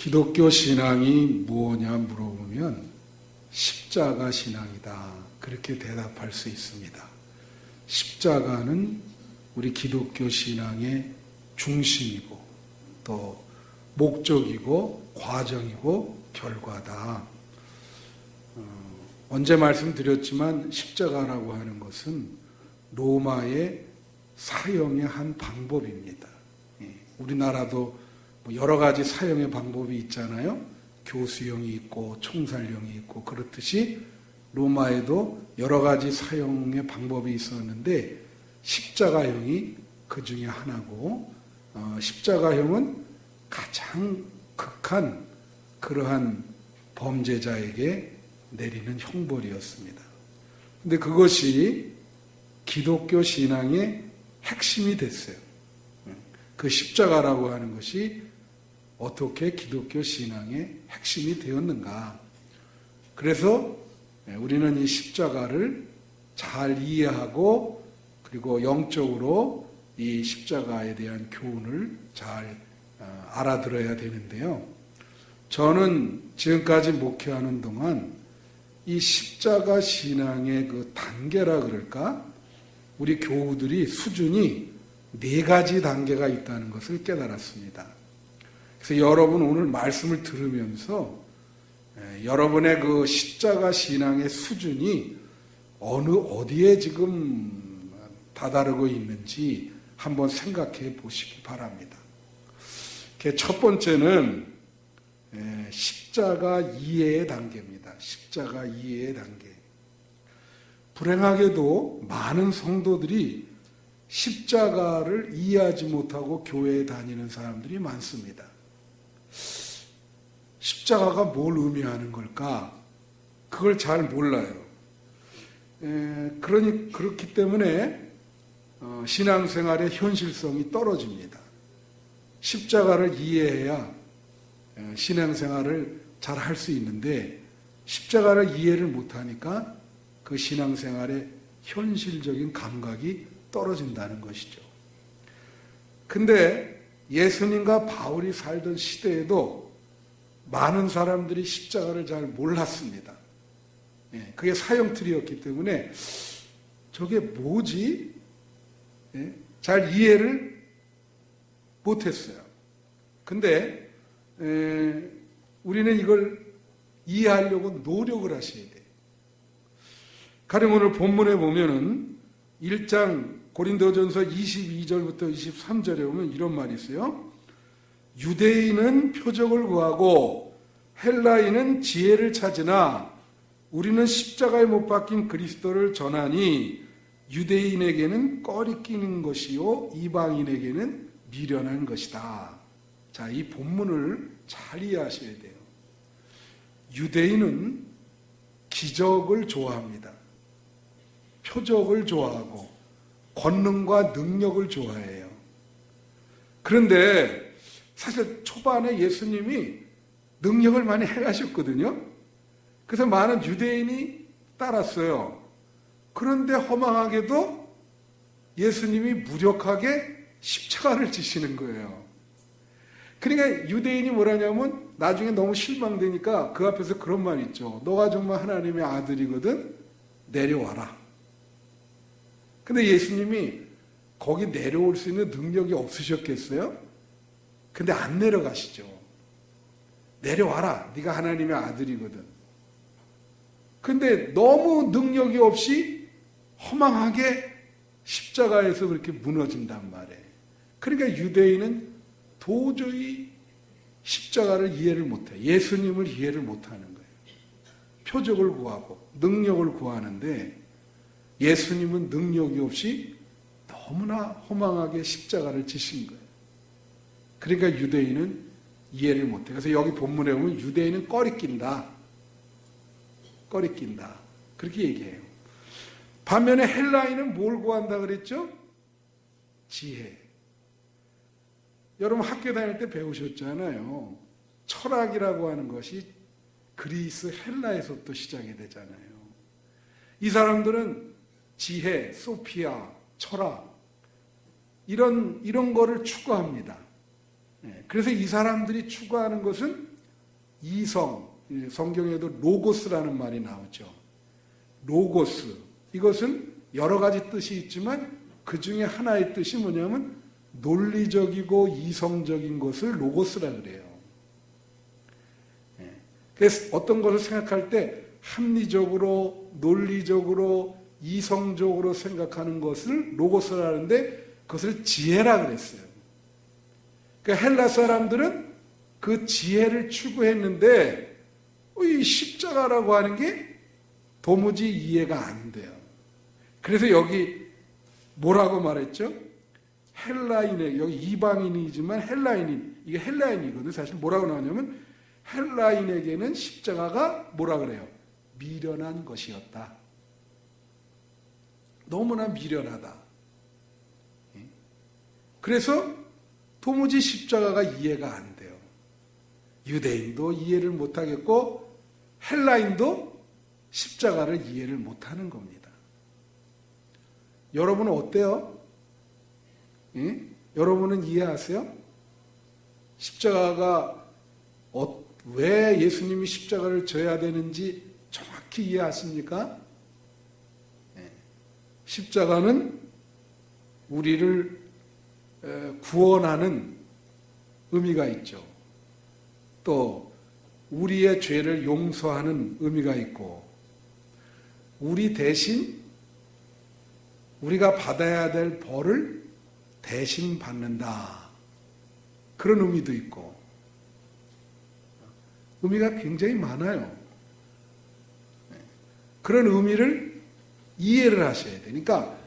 기독교 신앙이 뭐냐 물어보면 십자가 신앙이다. 그렇게 대답할 수 있습니다. 십자가는 우리 기독교 신앙의 중심이고 또 목적이고 과정이고 결과다. 언제 말씀드렸지만 십자가라고 하는 것은 로마의 사형의 한 방법입니다. 우리나라도 여러 가지 사형의 방법이 있잖아요. 교수형이 있고 총살형이 있고 그렇듯이 로마에도 여러 가지 사형의 방법이 있었는데 십자가형이 그 중에 하나고 십자가형은 가장 극한 그러한 범죄자에게 내리는 형벌이었습니다. 근데 그것이 기독교 신앙의 핵심이 됐어요. 그 십자가라고 하는 것이 어떻게 기독교 신앙의 핵심이 되었는가. 그래서 우리는 이 십자가를 잘 이해하고 그리고 영적으로 이 십자가에 대한 교훈을 잘 알아들어야 되는데요. 저는 지금까지 목회하는 동안 이 십자가 신앙의 그 단계라 그럴까? 우리 교우들이 수준이 4가지 단계가 있다는 것을 깨달았습니다. 그래서 여러분 오늘 말씀을 들으면서 여러분의 그 십자가 신앙의 수준이 어디에 지금 다다르고 있는지 한번 생각해 보시기 바랍니다. 첫 번째는 십자가 이해의 단계입니다. 십자가 이해의 단계. 불행하게도 많은 성도들이 십자가를 이해하지 못하고 교회에 다니는 사람들이 많습니다. 십자가가 뭘 의미하는 걸까? 그걸 잘 몰라요. 그렇기 때문에 신앙생활의 현실성이 떨어집니다. 십자가를 이해해야 신앙생활을 잘 할 수 있는데 십자가를 이해를 못하니까 그 신앙생활의 현실적인 감각이 떨어진다는 것이죠. 근데 예수님과 바울이 살던 시대에도 많은 사람들이 십자가를 잘 몰랐습니다. 그게 사형틀이었기 때문에 저게 뭐지? 잘 이해를 못했어요. 근데 우리는 이걸 이해하려고 노력을 하셔야 돼요. 가령 오늘 본문에 보면은 1장 고린도전서 22절부터 23절에 보면 이런 말이 있어요. 유대인은 표적을 구하고 헬라인은 지혜를 찾으나 우리는 십자가에 못 박힌 그리스도를 전하니 유대인에게는 꺼리끼는 것이요 이방인에게는 미련한 것이다. 자, 이 본문을 잘 이해하셔야 돼요. 유대인은 기적을 좋아합니다. 표적을 좋아하고 권능과 능력을 좋아해요. 그런데 사실 초반에 예수님이 능력을 많이 행하셨거든요. 그래서 많은 유대인이 따랐어요. 그런데 허망하게도 예수님이 무력하게 십자가를 지시는 거예요. 그러니까 유대인이 뭐라냐면 나중에 너무 실망되니까 그 앞에서 그런 말 있죠. 너가 정말 하나님의 아들이거든 내려와라. 근데 예수님이 거기 내려올 수 있는 능력이 없으셨겠어요? 근데 안 내려가시죠. 내려와라. 네가 하나님의 아들이거든. 근데 너무 능력이 없이 허망하게 십자가에서 그렇게 무너진단 말이에요. 그러니까 유대인은 도저히 십자가를 이해를 못해요. 예수님을 이해를 못하는 거예요. 표적을 구하고 능력을 구하는데 예수님은 능력이 없이 너무나 허망하게 십자가를 지신 거예요. 그러니까 유대인은 이해를 못해요. 그래서 여기 본문에 보면 유대인은 꺼리낀다. 꺼리낀다. 그렇게 얘기해요. 반면에 헬라인은 뭘 구한다 그랬죠? 지혜. 여러분 학교 다닐 때 배우셨잖아요. 철학이라고 하는 것이 그리스 헬라에서부터 시작이 되잖아요. 이 사람들은 지혜, 소피아, 철학 이런 거를 추구합니다. 그래서 이 사람들이 추구하는 것은 이성, 성경에도 로고스라는 말이 나오죠. 로고스. 이것은 여러 가지 뜻이 있지만 그 중에 하나의 뜻이 뭐냐면 논리적이고 이성적인 것을 로고스라 그래요. 그래서 어떤 것을 생각할 때 합리적으로, 논리적으로, 이성적으로 생각하는 것을 로고스라 하는데 그것을 지혜라 그랬어요. 그러니까 헬라 사람들은 그 지혜를 추구했는데 이 십자가라고 하는 게 도무지 이해가 안 돼요. 그래서 여기 뭐라고 말했죠? 헬라인에, 여기 이방인이지만 헬라인인, 이게 헬라인이거든요. 사실 뭐라고 나오냐면 헬라인에게는 십자가가 뭐라 그래요? 미련한 것이었다. 너무나 미련하다. 그래서 도무지 십자가가 이해가 안 돼요. 유대인도 이해를 못하겠고 헬라인도 십자가를 이해를 못하는 겁니다. 여러분은 어때요? 여러분은 이해하세요? 십자가가 왜 예수님이 십자가를 져야 되는지 정확히 이해하십니까? 십자가는 우리를 구원하는 의미가 있죠. 또 우리의 죄를 용서하는 의미가 있고 우리 대신 우리가 받아야 될 벌을 대신 받는다. 그런 의미도 있고 의미가 굉장히 많아요. 그런 의미를 이해를 하셔야 되니까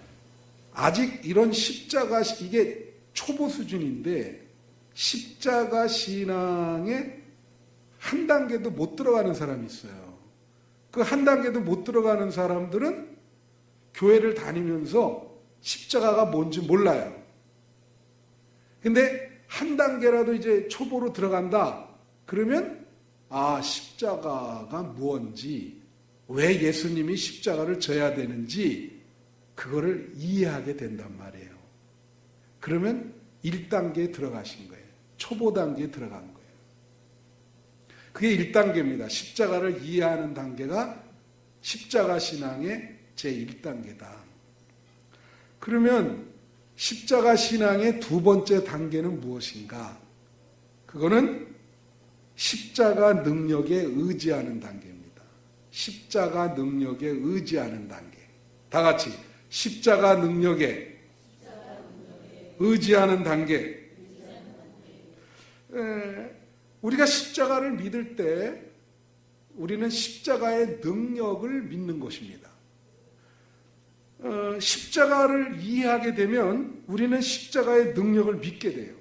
아직 이런 십자가, 이게 초보 수준인데 십자가 신앙에 한 단계도 못 들어가는 사람이 있어요. 그 한 단계도 못 들어가는 사람들은 교회를 다니면서 십자가가 뭔지 몰라요. 근데 한 단계라도 이제 초보로 들어간다. 그러면 십자가가 무엇인지, 왜 예수님이 십자가를 져야 되는지 그거를 이해하게 된단 말이에요. 그러면 1단계에 들어가신 거예요. 초보 단계에 들어간 거예요. 그게 1단계입니다. 십자가를 이해하는 단계가 십자가 신앙의 제1단계다. 그러면 십자가 신앙의 두 번째 단계는 무엇인가? 그거는 십자가 능력에 의지하는 단계입니다. 십자가 능력에 의지하는 단계. 다 같이 십자가 능력에 의지하는 단계. 우리가 십자가를 믿을 때 우리는 십자가의 능력을 믿는 것입니다. 십자가를 이해하게 되면 우리는 십자가의 능력을 믿게 돼요.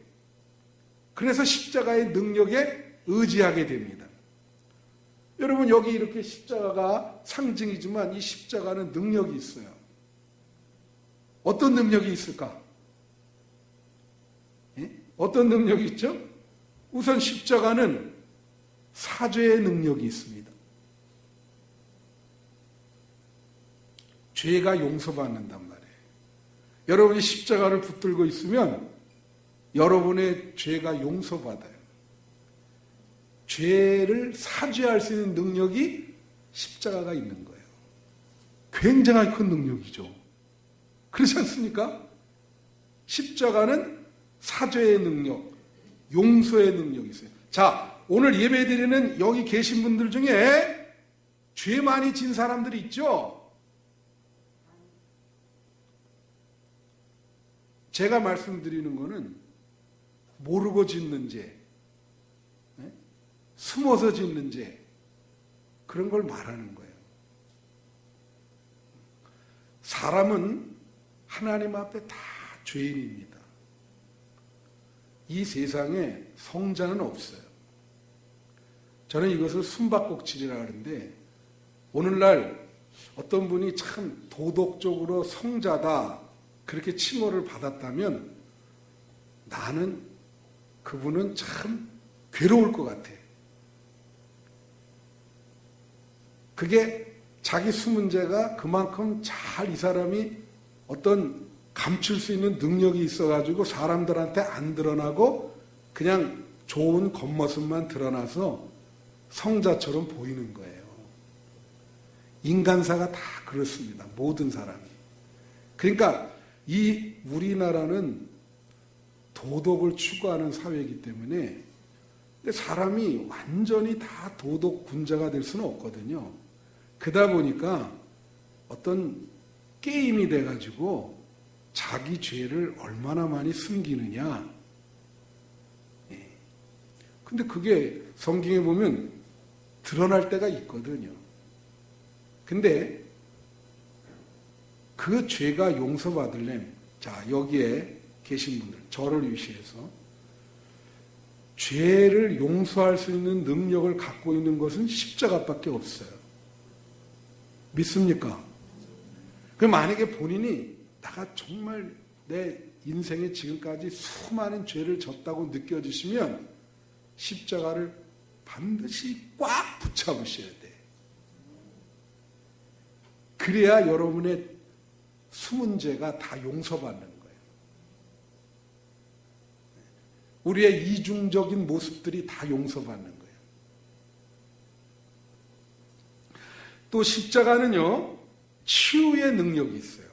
그래서 십자가의 능력에 의지하게 됩니다. 여러분, 여기 이렇게 십자가가 상징이지만 이 십자가는 능력이 있어요. 어떤 능력이 있을까? 어떤 능력이 있죠? 우선 십자가는 사죄의 능력이 있습니다. 죄가 용서받는단 말이에요. 여러분이 십자가를 붙들고 있으면 여러분의 죄가 용서받아요. 죄를 사죄할 수 있는 능력이 십자가가 있는 거예요. 굉장히 큰 능력이죠. 그렇지 않습니까? 십자가는 사죄의 능력, 용서의 능력이 있어요. 자, 오늘 예배드리는 여기 계신 분들 중에 죄 많이 진 사람들이 있죠? 제가 말씀드리는 거는 모르고 짓는 죄, 숨어서 짓는 죄, 그런 걸 말하는 거예요. 사람은 하나님 앞에 다 죄인입니다. 이 세상에 성자는 없어요. 저는 이것을 숨바꼭질이라 하는데, 오늘날 어떤 분이 참 도덕적으로 성자다 그렇게 칭호를 받았다면 나는 그분은 참 괴로울 것 같아. 그게 자기 숨은 죄가 그만큼 잘 이 사람이 어떤 감출 수 있는 능력이 있어가지고 사람들한테 안 드러나고 그냥 좋은 겉모습만 드러나서 성자처럼 보이는 거예요. 인간사가 다 그렇습니다. 모든 사람이. 그러니까 이 우리나라는 도덕을 추구하는 사회이기 때문에 사람이 완전히 다 도덕 군자가 될 수는 없거든요. 그러다 보니까 어떤 게임이 돼가지고 자기 죄를 얼마나 많이 숨기느냐. 근데 그게 성경에 보면 드러날 때가 있거든요. 근데 그 죄가 용서받으려면, 자, 여기에 계신 분들, 저를 위시해서 죄를 용서할 수 있는 능력을 갖고 있는 것은 십자가밖에 없어요. 믿습니까? 그럼 만약에 본인이 내가 정말 내 인생에 지금까지 수많은 죄를 졌다고 느껴지시면 십자가를 반드시 꽉 붙잡으셔야 돼. 그래야 여러분의 숨은 죄가 다 용서받는 거예요. 우리의 이중적인 모습들이 다 용서받는 거예요. 또 십자가는요, 치유의 능력이 있어요.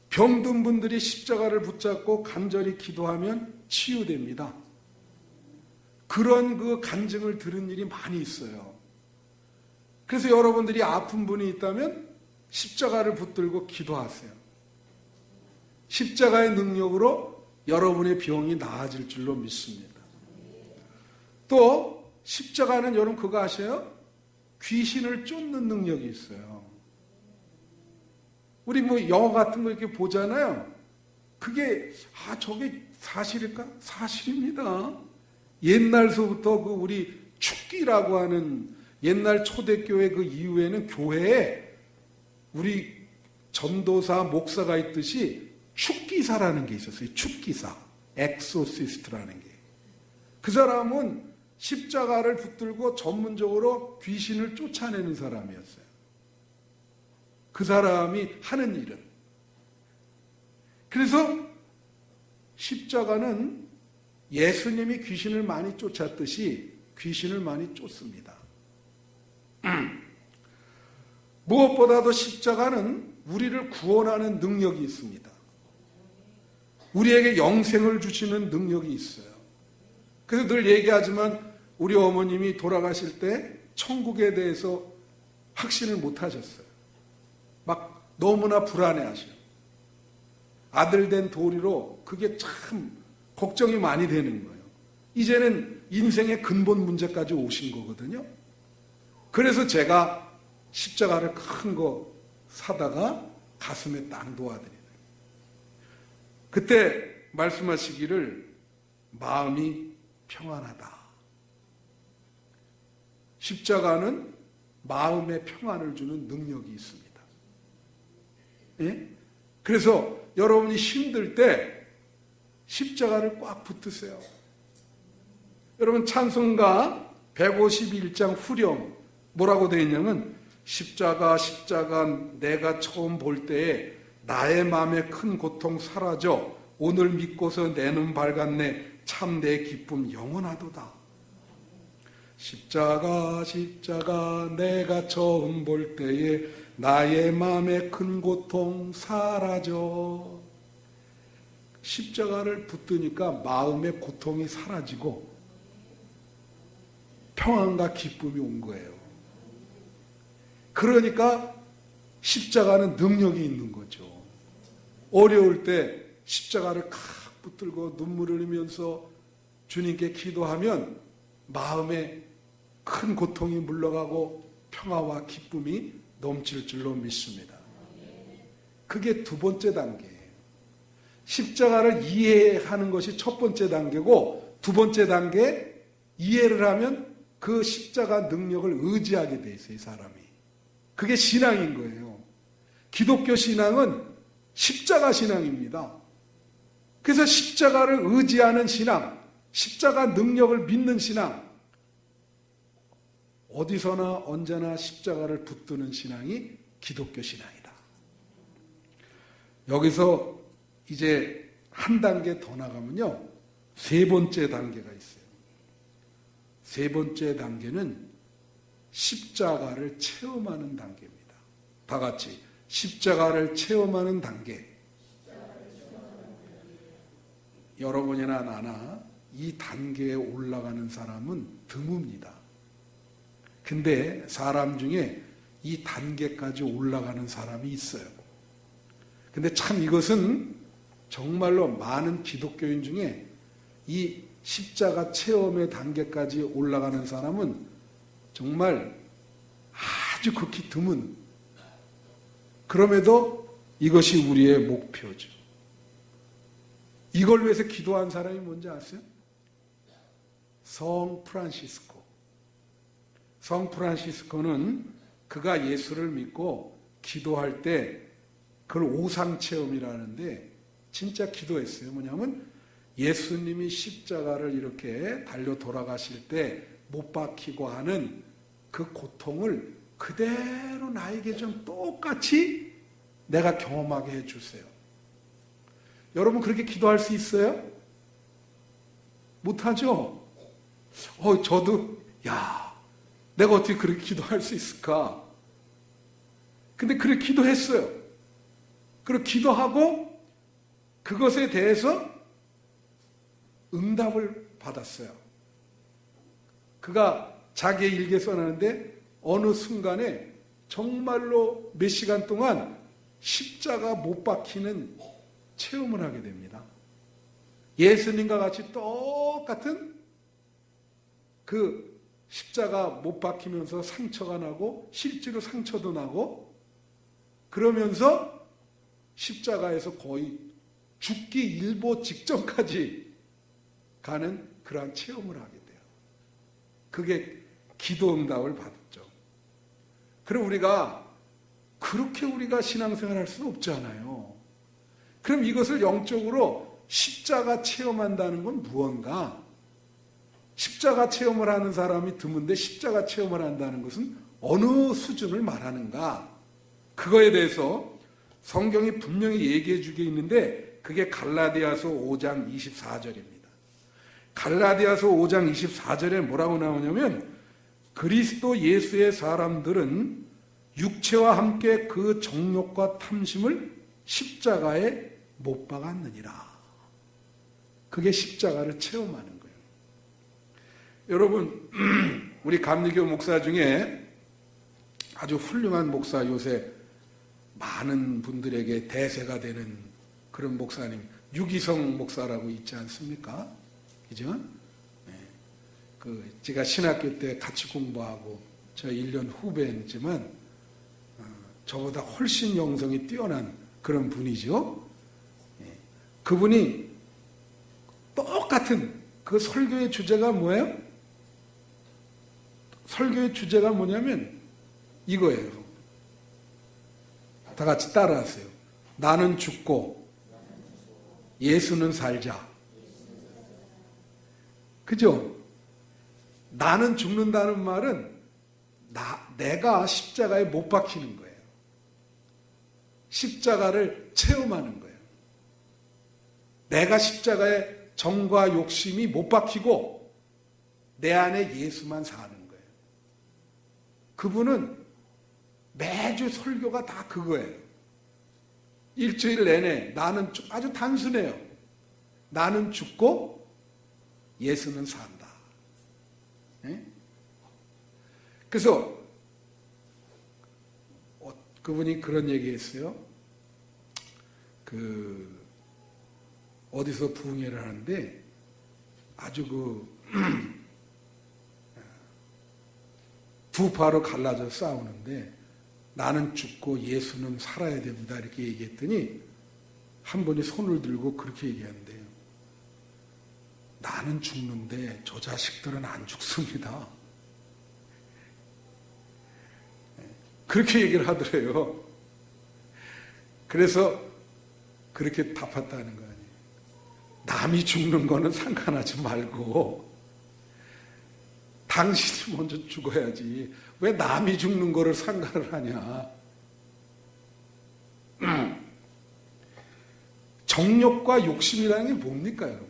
병든 분들이 십자가를 붙잡고 간절히 기도하면 치유됩니다. 그런 그 간증을 들은 일이 많이 있어요. 그래서 여러분들이 아픈 분이 있다면 십자가를 붙들고 기도하세요. 십자가의 능력으로 여러분의 병이 나아질 줄로 믿습니다. 또 십자가는 여러분 그거 아세요? 귀신을 쫓는 능력이 있어요. 우리 뭐 영화 같은 거 이렇게 보잖아요. 그게 저게 사실일까? 사실입니다. 옛날서부터 그 우리 축기라고 하는 옛날 초대교회 그 이후에는 교회에 우리 전도사, 목사가 있듯이 축기사라는 게 있었어요. 축기사, 엑소시스트라는 게. 그 사람은 십자가를 붙들고 전문적으로 귀신을 쫓아내는 사람이었어요. 그 사람이 하는 일은. 그래서 십자가는 예수님이 귀신을 많이 쫓았듯이 귀신을 많이 쫓습니다. 무엇보다도 십자가는 우리를 구원하는 능력이 있습니다. 우리에게 영생을 주시는 능력이 있어요. 그래서 늘 얘기하지만 우리 어머님이 돌아가실 때 천국에 대해서 확신을 못 하셨어요. 막 너무나 불안해하셔요. 아들 된 도리로 그게 참 걱정이 많이 되는 거예요. 이제는 인생의 근본 문제까지 오신 거거든요. 그래서 제가 십자가를 큰 거 사다가 가슴에 딱 놓아드리는 거예요. 그때 말씀하시기를 마음이 평안하다. 십자가는 마음의 평안을 주는 능력이 있습니다. 예? 그래서 여러분이 힘들 때 십자가를 꽉 붙으세요. 여러분 찬송가 151장 후렴 뭐라고 되어 있냐면 십자가 십자가 내가 처음 볼 때에 나의 마음의 큰 고통 사라져 오늘 믿고서 내 눈 밝았네 참 내 기쁨 영원하도다. 십자가 십자가 내가 처음 볼 때에 나의 마음의 큰 고통 사라져. 십자가를 붙드니까 마음의 고통이 사라지고 평안과 기쁨이 온 거예요. 그러니까 십자가는 능력이 있는 거죠. 어려울 때 십자가를 칵 붙들고 눈물을 흘리면서 주님께 기도하면 마음에 큰 고통이 물러가고 평화와 기쁨이 넘칠 줄로 믿습니다. 그게 두 번째 단계예요. 십자가를 이해하는 것이 첫 번째 단계고 두 번째 단계 이해를 하면 그 십자가 능력을 의지하게 돼 있어요. 이 사람이. 그게 신앙인 거예요. 기독교 신앙은 십자가 신앙입니다. 그래서 십자가를 의지하는 신앙, 십자가 능력을 믿는 신앙, 어디서나 언제나 십자가를 붙드는 신앙이 기독교 신앙이다. 여기서 이제 한 단계 더 나가면요, 세 번째 단계가 있어요. 세 번째 단계는 십자가를 체험하는 단계입니다. 다 같이 십자가를 체험하는 단계. 여러분이나 나나 이 단계에 올라가는 사람은 드뭅니다. 근데 사람 중에 이 단계까지 올라가는 사람이 있어요. 근데 참 이것은 정말로 많은 기독교인 중에 이 십자가 체험의 단계까지 올라가는 사람은 정말 아주 극히 드문, 그럼에도 이것이 우리의 목표죠. 이걸 위해서 기도한 사람이 뭔지 아세요? 성 프란시스코. 성 프란시스코는 그가 예수를 믿고 기도할 때 그걸 오상체험이라는데 진짜 기도했어요. 뭐냐면 예수님이 십자가를 이렇게 달려 돌아가실 때 못 박히고 하는 그 고통을 그대로 나에게 좀 똑같이 내가 경험하게 해주세요. 여러분 그렇게 기도할 수 있어요? 못하죠? 저도 내가 어떻게 그렇게 기도할 수 있을까? 근데 그렇게 기도했어요. 그리고 기도하고 그것에 대해서 응답을 받았어요. 그가 자기의 일기에 써놨는데 어느 순간에 정말로 몇 시간 동안 십자가 못 박히는 체험을 하게 됩니다. 예수님과 같이 똑같은 그 십자가 못 박히면서 상처가 나고 실제로 상처도 나고 그러면서 십자가에서 거의 죽기 일보 직전까지 가는 그러한 체험을 하게 돼요. 그게 기도 응답을 받았죠. 그럼 그렇게 우리가 신앙생활을 할 수는 없잖아요. 그럼 이것을 영적으로 십자가 체험한다는 건 무언가? 십자가 체험을 하는 사람이 드문데 십자가 체험을 한다는 것은 어느 수준을 말하는가? 그거에 대해서 성경이 분명히 얘기해 주게 있는데 그게 갈라디아서 5장 24절입니다. 갈라디아서 5장 24절에 뭐라고 나오냐면 그리스도 예수의 사람들은 육체와 함께 그 정욕과 탐심을 십자가에 못 박았느니라. 그게 십자가를 체험하는 거예요. 여러분 우리 감리교 목사 중에 아주 훌륭한 목사, 요새 많은 분들에게 대세가 되는 그런 목사님, 유기성 목사라고 있지 않습니까? 그죠? 네. 제가 신학교 때 같이 공부하고 저 1년 후배지만 저보다 훨씬 영성이 뛰어난 그런 분이죠. 네. 그분이 똑같은 그 설교의 주제가 뭐예요? 설교의 주제가 뭐냐면 이거예요. 다 같이 따라하세요. 나는 죽고 예수는 살자. 그죠? 나는 죽는다는 말은 내가 십자가에 못 박히는 거예요. 십자가를 체험하는 거예요. 내가 십자가에 정과 욕심이 못 박히고 내 안에 예수만 사는 거예요. 그분은 매주 설교가 다 그거예요. 일주일 내내 나는 아주 단순해요. 나는 죽고 예수는 산다. 네? 그래서 그분이 그런 얘기했어요. 어디서 부흥회를 하는데 아주 두 파로 갈라져 싸우는데 나는 죽고 예수는 살아야 됩니다. 이렇게 얘기했더니 한 분이 손을 들고 그렇게 얘기하는데요. 나는 죽는데 저 자식들은 안 죽습니다. 그렇게 얘기를 하더래요. 그래서 그렇게 답했다는 거 아니에요. 남이 죽는 거는 상관하지 말고 당신이 먼저 죽어야지. 왜 남이 죽는 거를 상관을 하냐. 정욕과 욕심이라는 게 뭡니까, 여러분?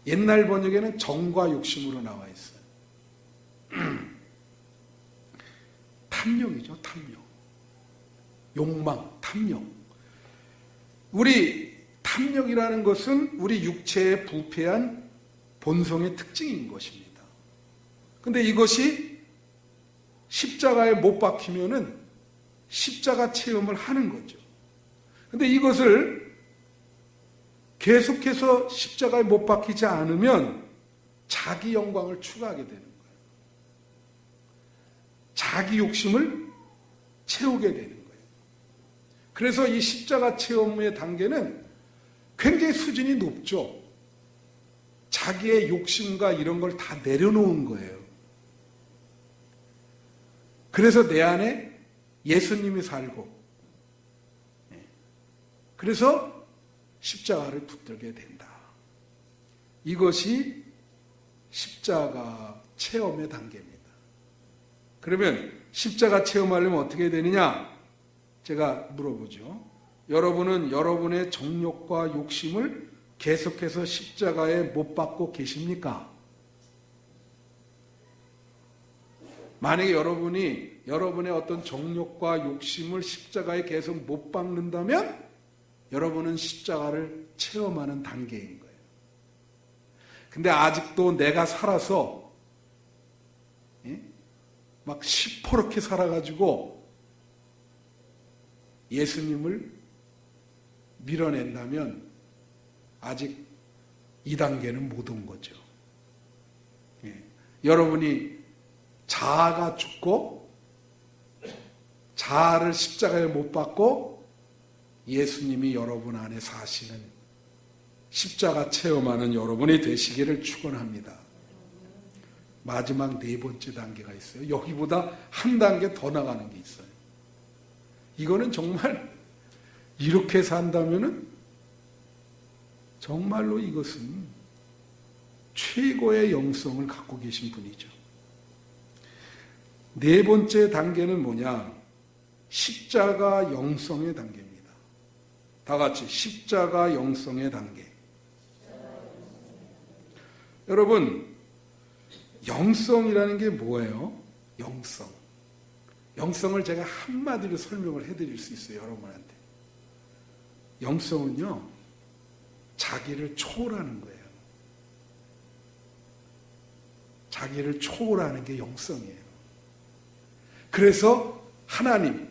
옛날 번역에는 정과 욕심으로 나와 있어요. 탐욕이죠, 탐욕. 욕망, 탐욕. 우리 탐욕이라는 것은 우리 육체의 부패한 본성의 특징인 것입니다. 근데 이것이 십자가에 못 박히면은 십자가 체험을 하는 거죠. 근데 이것을 계속해서 십자가에 못 박히지 않으면 자기 영광을 추구하게 되는 거예요. 자기 욕심을 채우게 되는 거예요. 그래서 이 십자가 체험의 단계는 굉장히 수준이 높죠. 자기의 욕심과 이런 걸 다 내려놓은 거예요. 그래서 내 안에 예수님이 살고, 그래서 십자가를 붙들게 된다. 이것이 십자가 체험의 단계입니다. 그러면 십자가 체험하려면 어떻게 되느냐? 제가 물어보죠. 여러분은 여러분의 정욕과 욕심을 계속해서 십자가에 못 박고 계십니까? 만약에 여러분이 여러분의 어떤 정욕과 욕심을 십자가에 계속 못 박는다면 여러분은 십자가를 체험하는 단계인 거예요. 근데 아직도 내가 살아서 막 시퍼렇게 살아가지고 예수님을 밀어낸다면 아직 2단계는 못 온 거죠. 여러분이 자아가 죽고 자아를 십자가에 못 박고 예수님이 여러분 안에 사시는 십자가 체험하는 여러분이 되시기를 축원합니다. 마지막 4번째 단계가 있어요. 여기보다 한 단계 더 나가는 게 있어요. 이거는 정말 이렇게 산다면은 정말로 이것은 최고의 영성을 갖고 계신 분이죠. 4번째 단계는 뭐냐? 십자가 영성의 단계입니다. 다 같이 십자가 영성의 단계. 여러분, 영성이라는 게 뭐예요? 영성. 영성을 제가 한마디로 설명을 해드릴 수 있어요, 여러분한테. 영성은요, 자기를 초월하는 거예요. 자기를 초월하는 게 영성이에요. 그래서 하나님,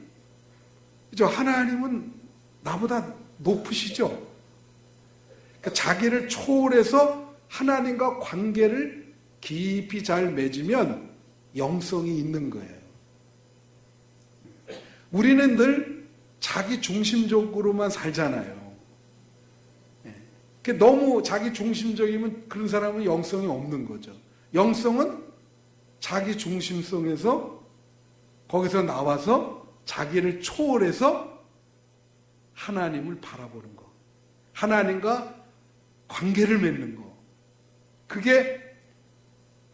하나님은 나보다 높으시죠? 그러니까 자기를 초월해서 하나님과 관계를 깊이 잘 맺으면 영성이 있는 거예요. 우리는 늘 자기 중심적으로만 살잖아요. 너무 자기 중심적이면 그런 사람은 영성이 없는 거죠. 영성은 자기 중심성에서 거기서 나와서 자기를 초월해서 하나님을 바라보는 거. 하나님과 관계를 맺는 거. 그게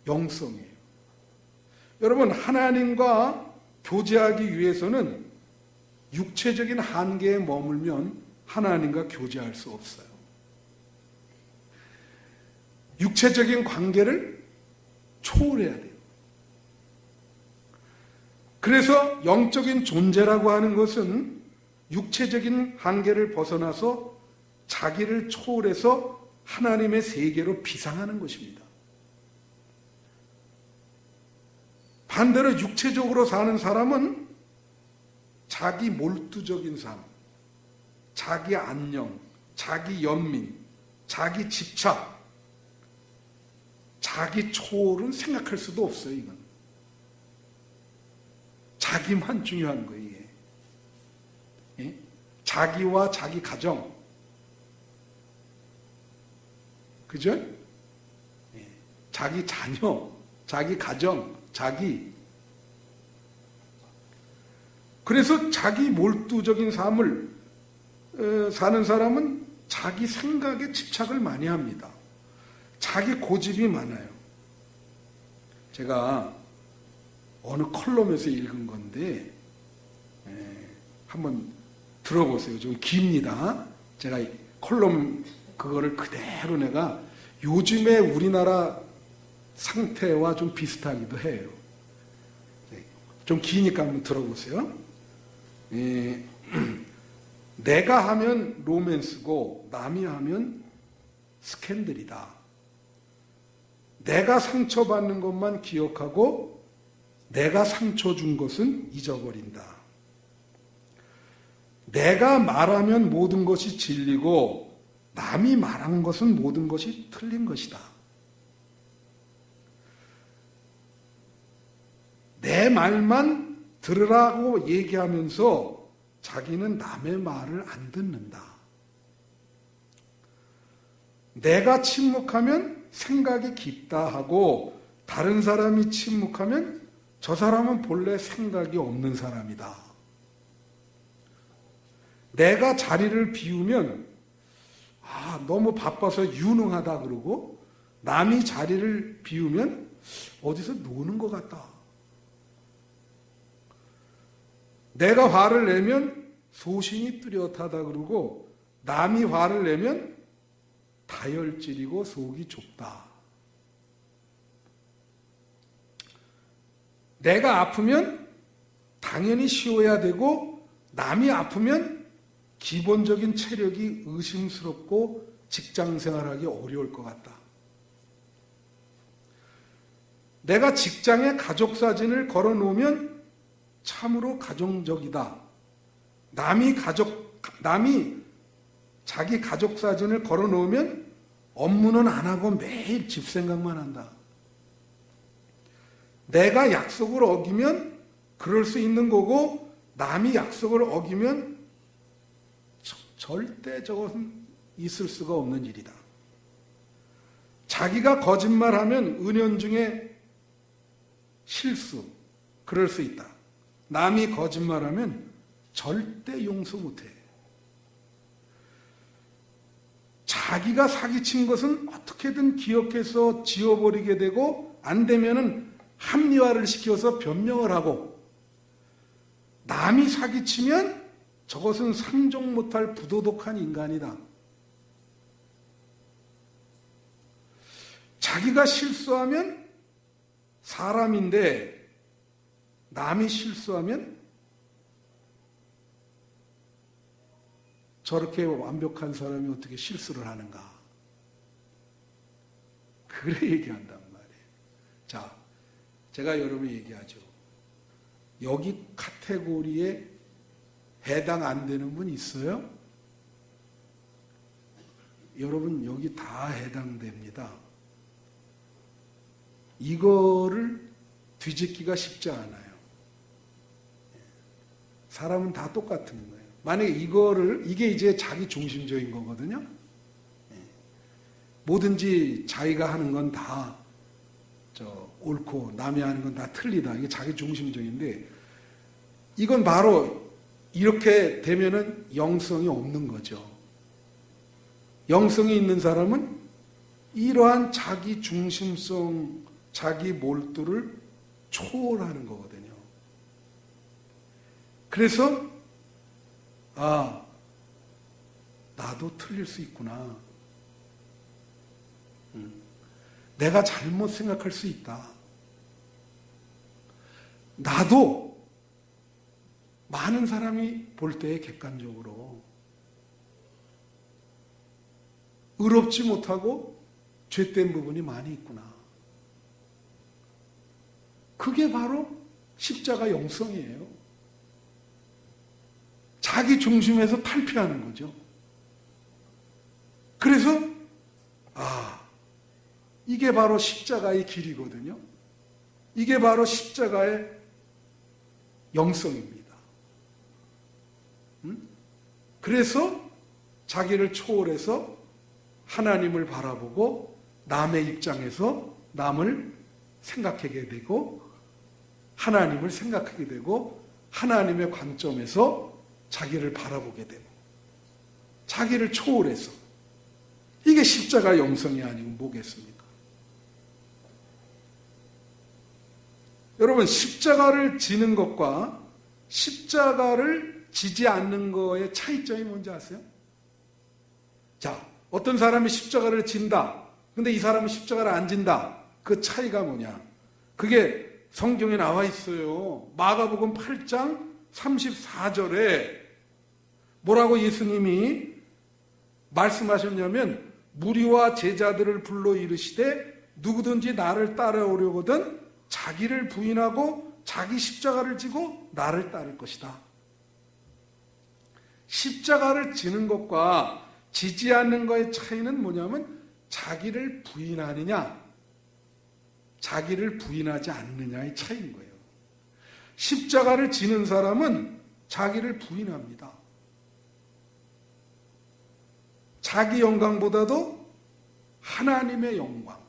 영성이에요. 여러분, 하나님과 교제하기 위해서는 육체적인 한계에 머물면 하나님과 교제할 수 없어요. 육체적인 관계를 초월해야 돼요. 그래서 영적인 존재라고 하는 것은 육체적인 한계를 벗어나서 자기를 초월해서 하나님의 세계로 비상하는 것입니다. 반대로 육체적으로 사는 사람은 자기 몰두적인 삶, 자기 안녕, 자기 연민, 자기 집착, 자기 초월은 생각할 수도 없어요. 이건 자기만 중요한 거예요. 이게. 예? 자기와 자기 가정, 그죠? 예. 자기 자녀, 자기 가정, 자기. 그래서 자기 몰두적인 삶을 사는 사람은 자기 생각에 집착을 많이 합니다. 자기 고집이 많아요. 제가 어느 컬럼에서 읽은 건데 한번 들어보세요. 좀 깁니다. 제가 컬럼 그거를 그대로 내가 요즘에 우리나라 상태와 좀 비슷하기도 해요. 좀 기니까 한번 들어보세요. 내가 하면 로맨스고 남이 하면 스캔들이다. 내가 상처받는 것만 기억하고 내가 상처 준 것은 잊어버린다. 내가 말하면 모든 것이 진리고 남이 말한 것은 모든 것이 틀린 것이다. 내 말만 들으라고 얘기하면서 자기는 남의 말을 안 듣는다. 내가 침묵하면 생각이 깊다 하고 다른 사람이 침묵하면 저 사람은 본래 생각이 없는 사람이다. 내가 자리를 비우면 너무 바빠서 유능하다 그러고 남이 자리를 비우면 어디서 노는 것 같다. 내가 화를 내면 소신이 뚜렷하다 그러고 남이 화를 내면 다혈질이고 속이 좁다. 내가 아프면 당연히 쉬어야 되고 남이 아프면 기본적인 체력이 의심스럽고 직장생활하기 어려울 것 같다. 내가 직장에 가족사진을 걸어놓으면 참으로 가정적이다. 남이 자기 가족사진을 걸어놓으면 업무는 안 하고 매일 집 생각만 한다. 내가 약속을 어기면 그럴 수 있는 거고 남이 약속을 어기면 절대 저것은 있을 수가 없는 일이다. 자기가 거짓말하면 은연중에 실수, 그럴 수 있다. 남이 거짓말하면 절대 용서 못해. 자기가 사기친 것은 어떻게든 기억해서 지워버리게 되고 안 되면은 합리화를 시켜서 변명을 하고 남이 사기치면 저것은 상종 못할 부도덕한 인간이다. 자기가 실수하면 사람인데 남이 실수하면 저렇게 완벽한 사람이 어떻게 실수를 하는가. 그래 얘기한단 말이에요. 자, 제가 여러분 얘기하죠. 여기 카테고리에 해당 안 되는 분 있어요? 여러분 여기 다 해당됩니다. 이거를 뒤집기가 쉽지 않아요. 사람은 다 똑같은 거예요. 만약에 이게 이제 자기 중심적인 거거든요. 뭐든지 자기가 하는 건 다 옳고 남이 하는 건 다 틀리다. 이게 자기 중심적인데 이건 바로 이렇게 되면은 영성이 없는 거죠. 영성이 있는 사람은 이러한 자기 중심성, 자기 몰두를 초월하는 거거든요. 그래서 나도 틀릴 수 있구나. 내가 잘못 생각할 수 있다. 나도 많은 사람이 볼 때에 객관적으로 의롭지 못하고 죄된 부분이 많이 있구나. 그게 바로 십자가 영성이에요. 자기 중심에서 탈피하는 거죠. 그래서 이게 바로 십자가의 길이거든요. 이게 바로 십자가의 영성입니다. 그래서 자기를 초월해서 하나님을 바라보고 남의 입장에서 남을 생각하게 되고 하나님을 생각하게 되고 하나님의 관점에서 자기를 바라보게 되고 자기를 초월해서 이게 십자가 영성이 아니고 뭐겠습니까? 여러분 십자가를 지는 것과 십자가를 지지 않는 거의 차이점이 뭔지 아세요? 자, 어떤 사람이 십자가를 진다. 근데 이 사람은 십자가를 안 진다. 그 차이가 뭐냐? 그게 성경에 나와 있어요. 마가복음 8장 34절에 뭐라고 예수님이 말씀하셨냐면 무리와 제자들을 불러 이르시되 누구든지 나를 따라오려거든 자기를 부인하고 자기 십자가를 지고 나를 따를 것이다. 십자가를 지는 것과 지지 않는 것의 차이는 뭐냐면 자기를 부인하느냐 자기를 부인하지 않느냐의 차이인 거예요. 십자가를 지는 사람은 자기를 부인합니다. 자기 영광보다도 하나님의 영광,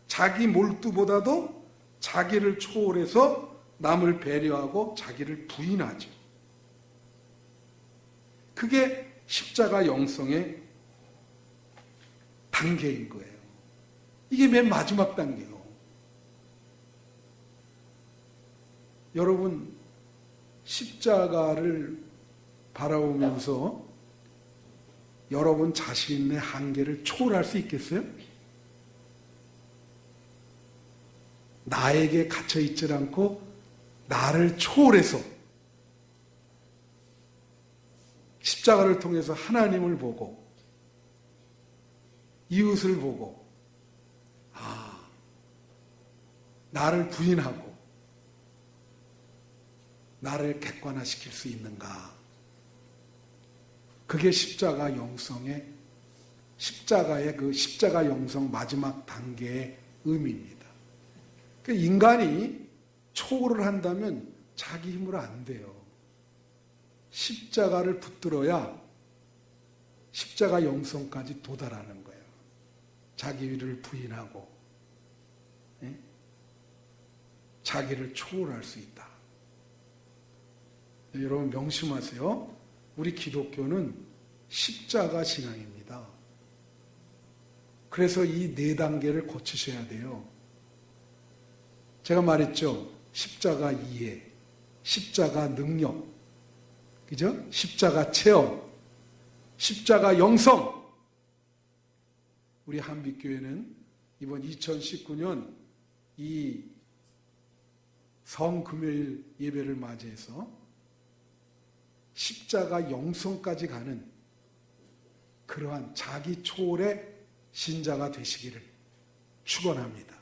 자기 몰두보다도 자기를 초월해서 남을 배려하고 자기를 부인하죠. 그게 십자가 영성의 단계인 거예요. 이게 맨 마지막 단계예요. 여러분, 십자가를 바라보면서 여러분 자신의 한계를 초월할 수 있겠어요? 나에게 갇혀있지 않고 나를 초월해서 십자가를 통해서 하나님을 보고 이웃을 보고 나를 부인하고 나를 객관화시킬 수 있는가? 그게 십자가 영성의 십자가의 그 십자가 영성 마지막 단계의 의미입니다. 인간이 초월을 한다면 자기 힘으로 안 돼요. 십자가를 붙들어야 십자가 영성까지 도달하는 거예요. 자기 위를 부인하고 자기를 초월할 수 있다. 여러분 명심하세요. 우리 기독교는 십자가 신앙입니다. 그래서 이 4단계를 거치셔야 돼요. 제가 말했죠. 십자가 이해, 십자가 능력, 그죠? 십자가 체험, 십자가 영성. 우리 한빛교회는 이번 2019년 이 성금요일 예배를 맞이해서 십자가 영성까지 가는 그러한 자기 초월의 신자가 되시기를 축원합니다.